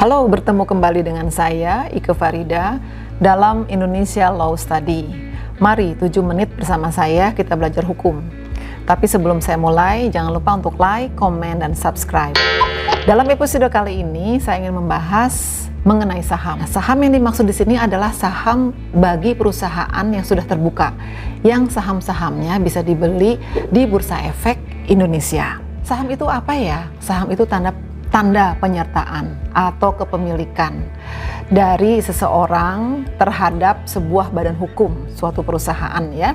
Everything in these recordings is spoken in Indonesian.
Halo, bertemu kembali dengan saya, Ike Farida, dalam Indonesia Law Study. Mari 7 menit bersama saya kita belajar hukum. Tapi sebelum saya mulai, jangan lupa untuk like, komen, dan subscribe. Dalam episode kali ini, saya ingin membahas mengenai saham. Saham yang dimaksud di sini adalah saham bagi perusahaan yang sudah terbuka, yang saham-sahamnya bisa dibeli di Bursa Efek Indonesia. Saham itu apa ya? Saham itu tanda penyertaan atau kepemilikan dari seseorang terhadap sebuah badan hukum, suatu perusahaan ya.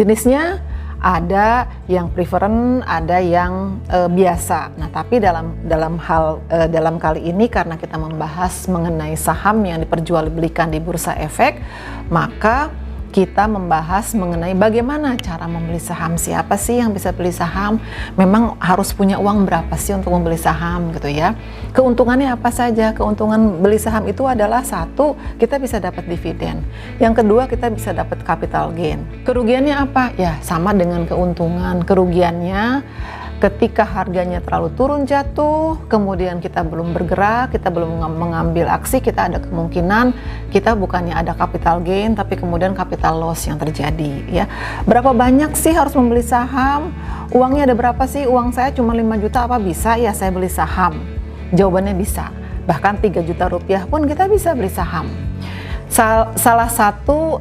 Jenisnya ada yang preferen, ada yang biasa. Nah, tapi dalam kali ini karena kita membahas mengenai saham yang diperjualbelikan di Bursa Efek, maka kita membahas mengenai bagaimana cara membeli saham. Siapa sih yang bisa beli saham? Memang harus punya uang berapa sih untuk membeli saham gitu ya. Keuntungannya apa saja? Keuntungan beli saham itu adalah satu, kita bisa dapat dividen. Yang kedua, kita bisa dapat capital gain. Kerugiannya apa? Ya sama dengan keuntungan. Kerugiannya ketika harganya terlalu turun jatuh, kemudian kita belum bergerak, kita belum mengambil aksi, kita ada kemungkinan kita bukannya ada capital gain, tapi kemudian capital loss yang terjadi ya. Berapa banyak sih harus membeli saham? Uangnya ada berapa sih? Uang saya cuma 5 juta, apa bisa ya saya beli saham? Jawabannya bisa. Bahkan 3 juta rupiah pun kita bisa beli saham. Salah satu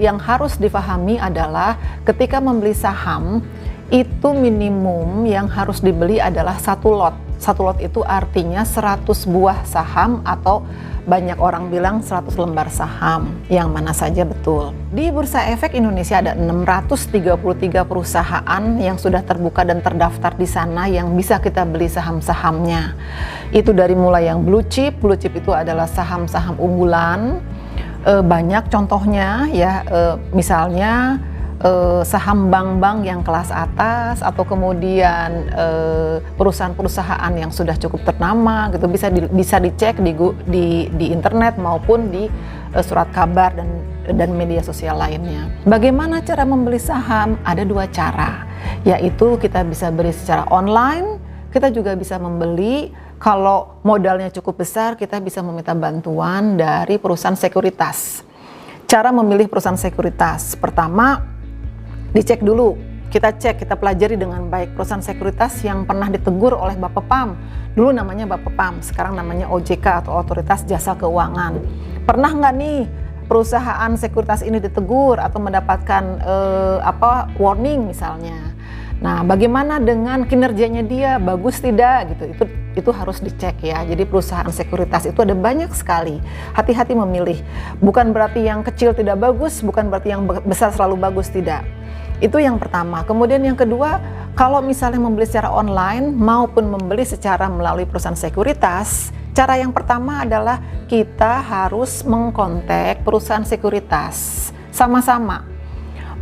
yang harus difahami adalah ketika membeli saham, itu minimum yang harus dibeli adalah 1 lot. 1 lot itu artinya 100 buah saham atau banyak orang bilang 100 lembar saham, yang mana saja betul. Di Bursa Efek Indonesia ada 633 perusahaan yang sudah terbuka dan terdaftar di sana yang bisa kita beli saham-sahamnya. Itu dari mulai yang blue chip itu adalah saham-saham unggulan. Banyak contohnya ya, misalnya saham bank-bank yang kelas atas, atau kemudian perusahaan-perusahaan yang sudah cukup ternama gitu, bisa dicek di internet maupun di surat kabar dan media sosial lainnya. Bagaimana cara membeli saham? Ada 2 cara, yaitu kita bisa beli secara online, kita juga bisa membeli. Kalau modalnya cukup besar, kita bisa meminta bantuan dari perusahaan sekuritas. Cara memilih perusahaan sekuritas, pertama dicek dulu, kita pelajari dengan baik perusahaan sekuritas yang pernah ditegur oleh Bapepam. Dulu namanya Bapepam, sekarang namanya OJK atau Otoritas Jasa Keuangan. Pernah nggak nih perusahaan sekuritas ini ditegur atau mendapatkan warning misalnya? Nah, bagaimana dengan kinerjanya dia, bagus tidak gitu? Itu harus dicek ya. Jadi perusahaan sekuritas itu ada banyak sekali. Hati-hati memilih. Bukan berarti yang kecil tidak bagus, bukan berarti yang besar selalu bagus, tidak. Itu yang pertama. Kemudian yang kedua, kalau misalnya membeli secara online maupun membeli secara melalui perusahaan sekuritas, cara yang pertama adalah kita harus mengkontak perusahaan sekuritas sama-sama.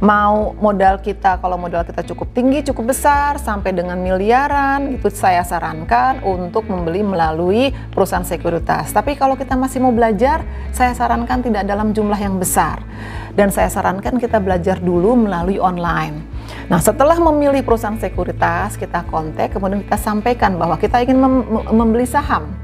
Mau modal kita, kalau modal kita cukup tinggi, cukup besar, sampai dengan miliaran, itu saya sarankan untuk membeli melalui perusahaan sekuritas. Tapi kalau kita masih mau belajar, saya sarankan tidak dalam jumlah yang besar. Dan saya sarankan kita belajar dulu melalui online. Nah, setelah memilih perusahaan sekuritas, kita kontak, kemudian kita sampaikan bahwa kita ingin membeli saham.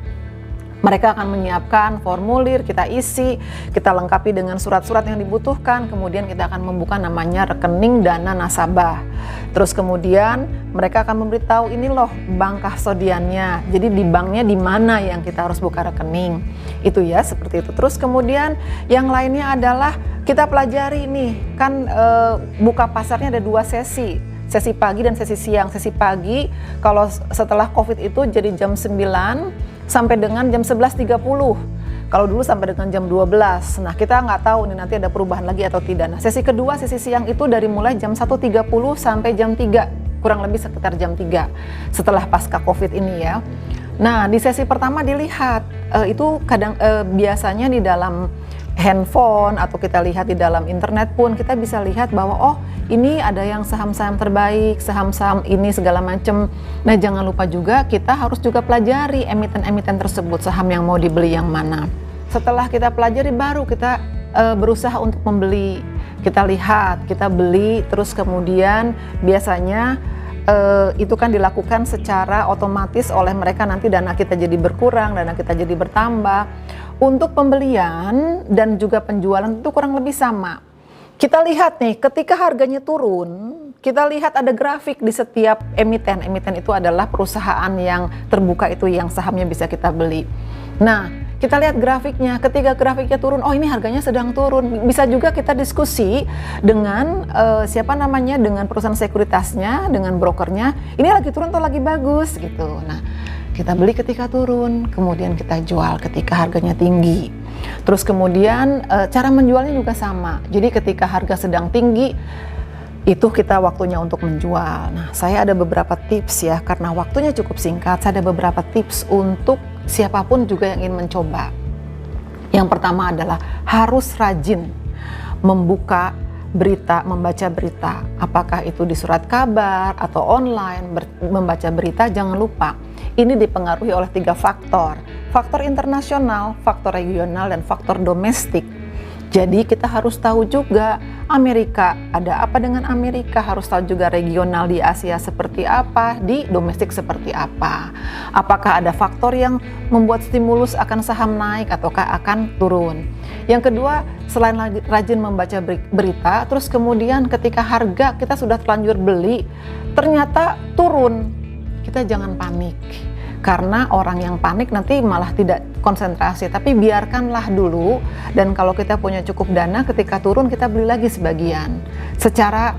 Mereka akan menyiapkan formulir, kita isi, kita lengkapi dengan surat-surat yang dibutuhkan, kemudian kita akan membuka namanya rekening dana nasabah. Terus kemudian mereka akan memberitahu, ini loh bank kastodiannya, jadi di banknya di mana yang kita harus buka rekening. Itu ya, seperti itu. Terus kemudian yang lainnya adalah kita pelajari nih, kan buka pasarnya ada 2 sesi pagi dan sesi siang. Sesi pagi kalau setelah COVID itu jadi jam 9 sampai dengan jam 11.30. Kalau dulu sampai dengan jam 12. Nah, kita nggak tahu nih nanti ada perubahan lagi atau tidak. Nah, sesi kedua, sesi siang itu dari mulai jam 1.30 sampai jam 3, kurang lebih sekitar jam 3 setelah pasca COVID ini ya. Nah, di sesi pertama dilihat itu biasanya di dalam handphone atau kita lihat di dalam internet pun kita bisa lihat bahwa oh ini ada yang saham-saham terbaik, saham-saham ini segala macam. Nah, jangan lupa juga kita harus juga pelajari emiten-emiten tersebut, saham yang mau dibeli yang mana. Setelah kita pelajari baru kita berusaha untuk membeli. Kita lihat, kita beli, terus kemudian biasanya itu kan dilakukan secara otomatis oleh mereka, nanti dana kita jadi berkurang, dana kita jadi bertambah. Untuk pembelian dan juga penjualan itu kurang lebih sama. Kita lihat nih, ketika harganya turun, kita lihat ada grafik di setiap emiten. Emiten itu adalah perusahaan yang terbuka, itu yang sahamnya bisa kita beli. Nah, kita lihat grafiknya, ketika grafiknya turun, oh ini harganya sedang turun. Bisa juga kita diskusi dengan dengan perusahaan sekuritasnya, dengan brokernya, ini lagi turun atau lagi bagus gitu. Nah, kita beli ketika turun, kemudian kita jual ketika harganya tinggi. Terus kemudian cara menjualnya juga sama. Jadi ketika harga sedang tinggi, itu kita waktunya untuk menjual. Nah, saya ada beberapa tips ya, karena waktunya cukup singkat, saya ada beberapa tips untuk siapapun juga yang ingin mencoba. Yang pertama adalah harus rajin membuka berita, membaca berita. Apakah itu di surat kabar atau online, membaca berita, jangan lupa. Ini dipengaruhi oleh 3 faktor. Faktor internasional, faktor regional, dan faktor domestik. Jadi kita harus tahu juga Amerika, ada apa dengan Amerika, harus tahu juga regional di Asia seperti apa, di domestik seperti apa. Apakah ada faktor yang membuat stimulus akan saham naik ataukah akan turun. Yang kedua, selain rajin membaca berita, terus kemudian ketika harga kita sudah terlanjur beli, ternyata turun, kita jangan panik. Karena orang yang panik nanti malah tidak konsentrasi, tapi biarkanlah dulu, dan kalau kita punya cukup dana, ketika turun kita beli lagi sebagian secara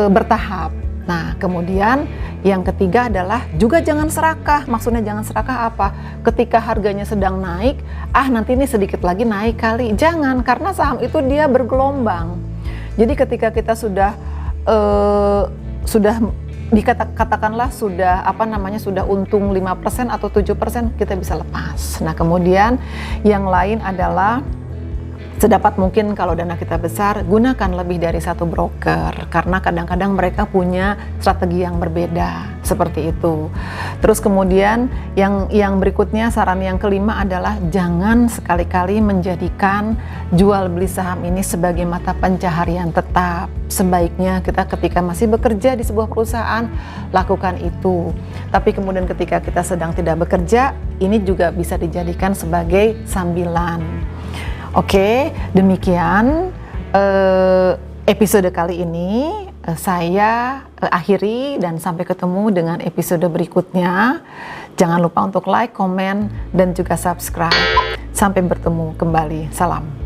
bertahap. Nah, kemudian yang ketiga adalah juga jangan serakah. Maksudnya jangan serakah apa? Ketika harganya sedang naik, nanti ini sedikit lagi naik kali. Jangan, karena saham itu dia bergelombang. Jadi ketika kita sudah katakanlah sudah sudah untung 5% atau 7%, kita bisa lepas. Nah, kemudian yang lain adalah sedapat mungkin kalau dana kita besar, gunakan lebih dari satu broker, karena kadang-kadang mereka punya strategi yang berbeda, seperti itu. Terus kemudian yang berikutnya, saran yang kelima adalah jangan sekali-kali menjadikan jual beli saham ini sebagai mata pencaharian tetap. Sebaiknya kita ketika masih bekerja di sebuah perusahaan, lakukan itu. Tapi kemudian ketika kita sedang tidak bekerja, ini juga bisa dijadikan sebagai sambilan. Oke, demikian episode kali ini saya akhiri, dan sampai ketemu dengan episode berikutnya. Jangan lupa untuk like, komen, dan juga subscribe. Sampai bertemu kembali. Salam.